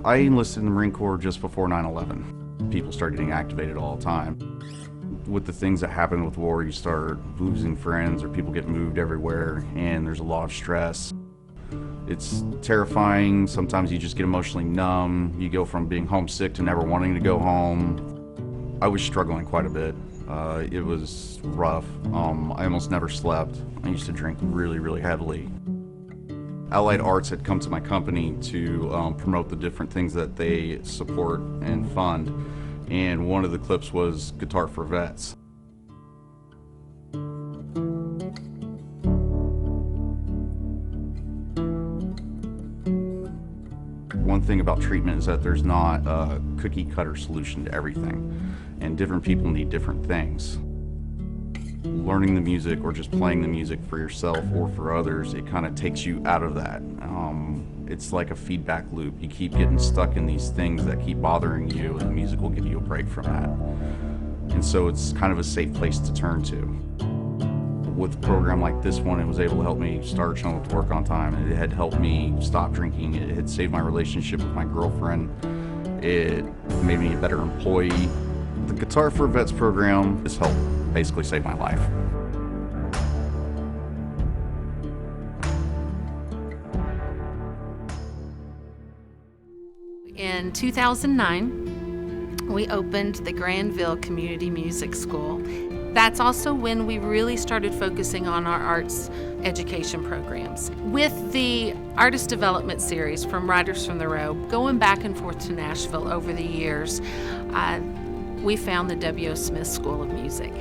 I enlisted in the Marine Corps just before 9/11. People start getting activated all the time. With the things that happen with war, you start losing friends or people get moved everywhere, and there's a lot of stress. It's terrifying. Sometimes you just get emotionally numb. You go from being homesick to never wanting to go home. I was struggling quite a bit. It was rough. I almost never slept. I used to drink really, really heavily. Allied Arts had come to my company to promote the different things that they support and fund, and one of the clips was Guitar for Vets. One thing about treatment is that there's not a cookie cutter solution to everything, and different people need different things. Learning the music or just playing the music for yourself or for others, it kind of takes you out of that. It's like a feedback loop. You keep getting stuck in these things that keep bothering you, and the music will give you a break from that. And so it's kind of a safe place to turn to. With a program like this one, it was able to help me start showing up to work on time, and it had helped me stop drinking. It had saved my relationship with my girlfriend. It made me a better employee. The Guitar for Vets program has helped basically save my life. In 2009, we opened the Granville Community Music School. That's also when we really started focusing on our arts education programs. With the Artist Development Series from Riders from the Road, going back and forth to Nashville over the years, we found the W.O. Smith School of Music.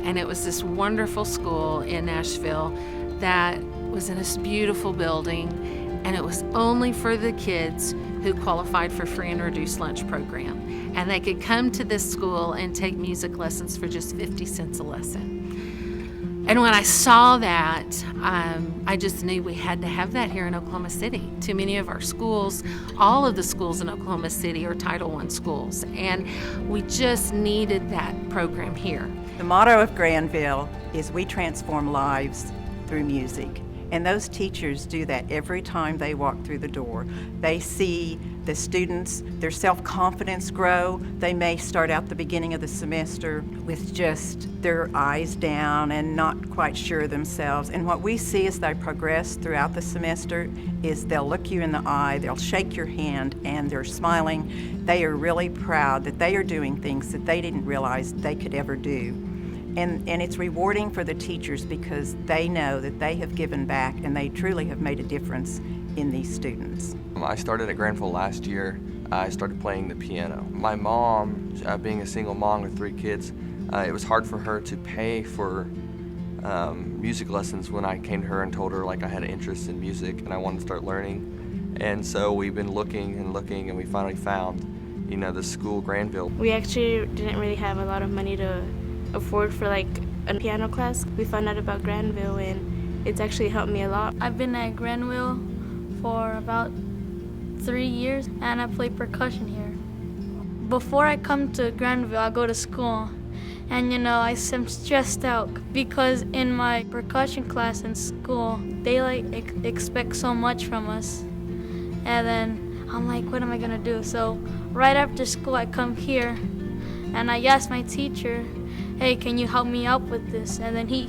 And it was this wonderful school in Nashville that was in this beautiful building, and it was only for the kids who qualified for free and reduced lunch program. And they could come to this school and take music lessons for just 50 cents a lesson. And when I saw that, I just knew we had to have that here in Oklahoma City. Too many of our schools, all of the schools in Oklahoma City are Title I schools, and we just needed that program here. The motto of Granville is we transform lives through music. And those teachers do that every time they walk through the door. They see the students, their self-confidence grow. They may start out the beginning of the semester with just their eyes down and not quite sure themselves. And what we see as they progress throughout the semester is they'll look you in the eye, they'll shake your hand, and they're smiling. They are really proud that they are doing things that they didn't realize they could ever do. And it's rewarding for the teachers because they know that they have given back and they truly have made a difference in these students. I started at Granville last year. I started playing the piano. My mom, being a single mom with 3 kids, it was hard for her to pay for music lessons when I came to her and told her like I had an interest in music and I wanted to start learning. And so we've been looking and we finally found, the school Granville. We actually didn't really have a lot of money to afford for like a piano class. We found out about Granville and it's actually helped me a lot. I've been at Granville for about 3 years and I play percussion here. Before I come to Granville, I go to school and I'm stressed out because in my percussion class in school, they expect so much from us. And then I'm like, what am I gonna do? So right after school, I come here and I ask my teacher, hey, can you help me out with this? And then he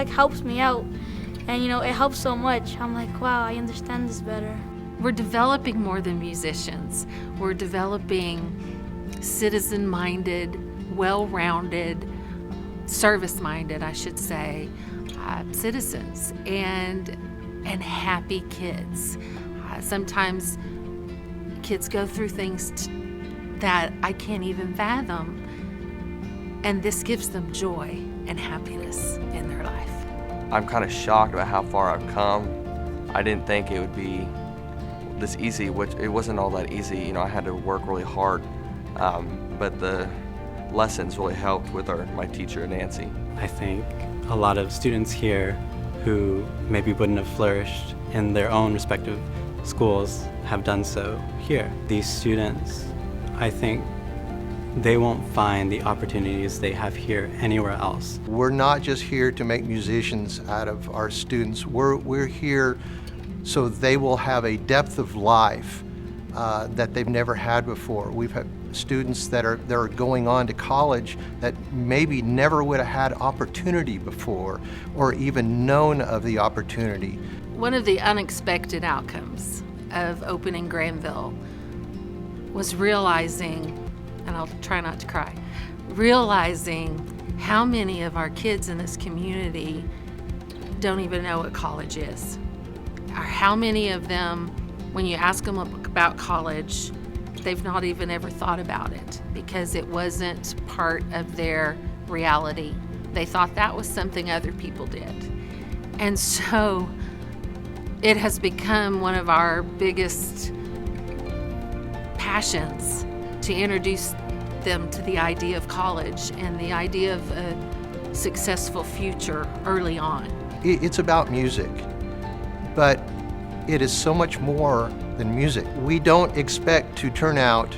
helps me out. And it helps so much. I'm like, wow, I understand this better. We're developing more than musicians. We're developing citizen-minded, well-rounded, service-minded, I should say, citizens and happy kids. Sometimes kids go through things that I can't even fathom. And this gives them joy and happiness in their life. I'm kind of shocked about how far I've come. I didn't think it would be this easy, which it wasn't all that easy. I had to work really hard, but the lessons really helped with my teacher, Nancy. I think a lot of students here who maybe wouldn't have flourished in their own respective schools have done so here. These students, I think, they won't find the opportunities they have here anywhere else. We're not just here to make musicians out of our students. We're here so they will have a depth of life that they've never had before. We've had students that are going on to college that maybe never would have had opportunity before or even known of the opportunity. One of the unexpected outcomes of opening Granville was realizing, and I'll try not to cry, realizing how many of our kids in this community don't even know what college is. Or how many of them, when you ask them about college, they've not even ever thought about it because it wasn't part of their reality. They thought that was something other people did. And so it has become one of our biggest passions to introduce them to the idea of college and the idea of a successful future early on. It's about music, but it is so much more than music. We don't expect to turn out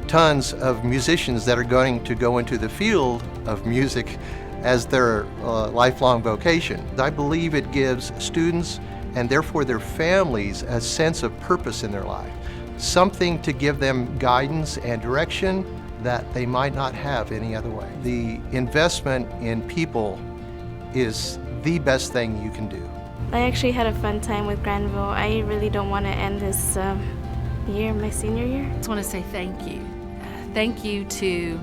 tons of musicians that are going to go into the field of music as their lifelong vocation. I believe it gives students and therefore their families a sense of purpose in their life, something to give them guidance and direction that they might not have any other way. The investment in people is the best thing you can do. I actually had a fun time with Granville. I really don't want to end this year, my senior year. I just want to say thank you. Thank you to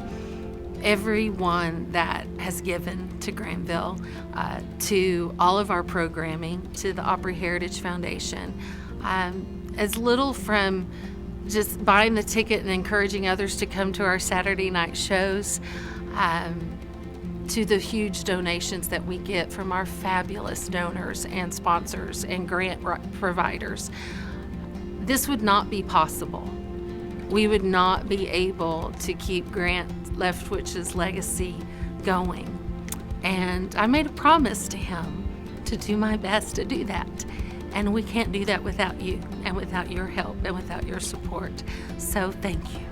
everyone that has given to Granville, to all of our programming, to the Opry Heritage Foundation. As little from just buying the ticket and encouraging others to come to our Saturday night shows, to the huge donations that we get from our fabulous donors and sponsors and grant providers. This would not be possible. We would not be able to keep Grant Leftwich's legacy going. And I made a promise to him to do my best to do that. And we can't do that without you and without your help and without your support. So thank you.